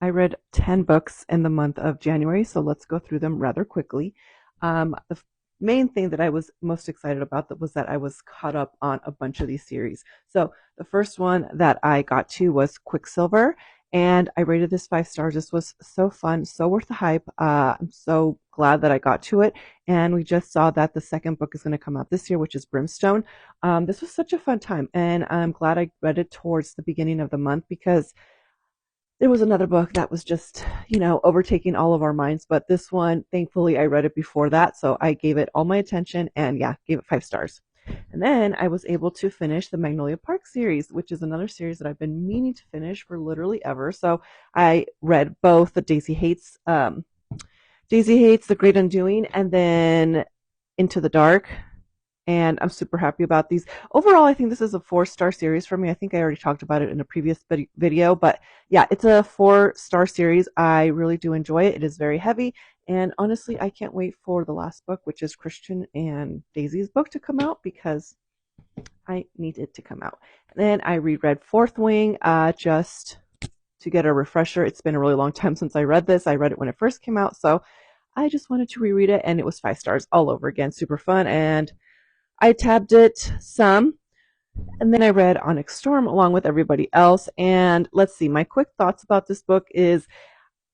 I read 10 books in the month of January, so let's go through them rather quickly. The main thing that I was most excited about was that I was caught up on a bunch of these series. So the first one that I got to was Quicksilver, and I rated this 5 stars. This was so fun, so worth the hype. I'm so glad that I got to it. And we just saw that the second book is going to come out this year, which is Brimstone. This was such a fun time, and I'm glad I read it towards the beginning of the month because there was another book that was just, overtaking all of our minds. But this one, thankfully, I read it before that. So I gave it all my attention and yeah, gave it 5 stars. And then I was able to finish the Magnolia Park series, which is another series that I've been meaning to finish for literally ever. So I read both the Daisy Hates, The Great Undoing, and then Into the Dark, and I'm super happy about these. Overall, I think this is a 4 star series for me. I think I already talked about it in a previous video, but yeah, it's a 4 star series. I really do enjoy it. It is very heavy, and honestly, I can't wait for the last book, which is Christian and Daisy's book, to come out because I need it to come out. And then I reread Fourth Wing just to get a refresher. It's been a really long time since I read this. I read it when it first came out, so I just wanted to reread it, and it was 5 stars all over again. Super fun, and I tabbed it some, and then I read Onyx Storm along with everybody else. And let's see, my quick thoughts about this book is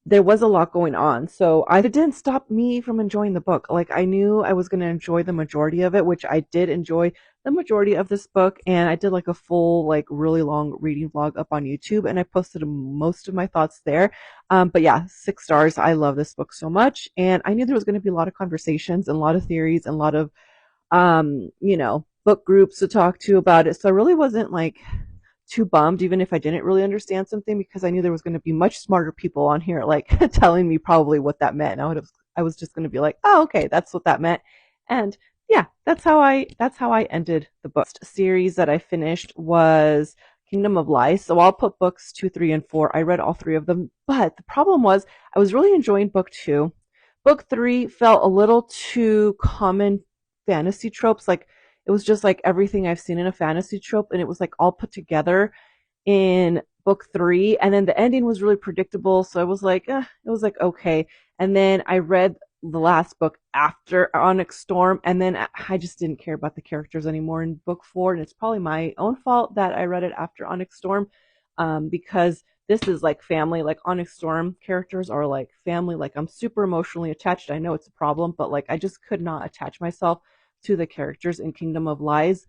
there was a lot going on. So it didn't stop me from enjoying the book. Like, I knew I was going to enjoy the majority of it, which I did enjoy the majority of this book. And I did like a full, like really long reading vlog up on YouTube, and I posted most of my thoughts there. But yeah, 6 stars. I love this book so much. And I knew there was going to be a lot of conversations and a lot of theories and a lot of book groups to talk to about it. So I really wasn't like too bummed, even if I didn't really understand something, because I knew there was going to be much smarter people on here, like telling me probably what that meant. And I was just going to be like, oh, okay, that's what that meant. And yeah, that's how I ended the book. Series that I finished was Kingdom of Lies. So I'll put books 2, 3, and 4. I read all 3 of them, but the problem was I was really enjoying book 2. Book 3 felt a little too common fantasy tropes. Like, it was just like everything I've seen in a fantasy trope, and it was like all put together in book 3. And then the ending was really predictable, so it was like okay. And then I read the last book after Onyx Storm, and then I just didn't care about the characters anymore in book 4. And it's probably my own fault that I read it after Onyx Storm, because this is like family. Like, Onyx Storm characters are like family. Like, I'm super emotionally attached. I know it's a problem, but like I just could not attach myself to the characters in Kingdom of Lies.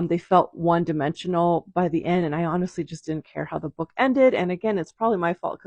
They felt one dimensional by the end, and I honestly just didn't care how the book ended. And again, it's probably my fault because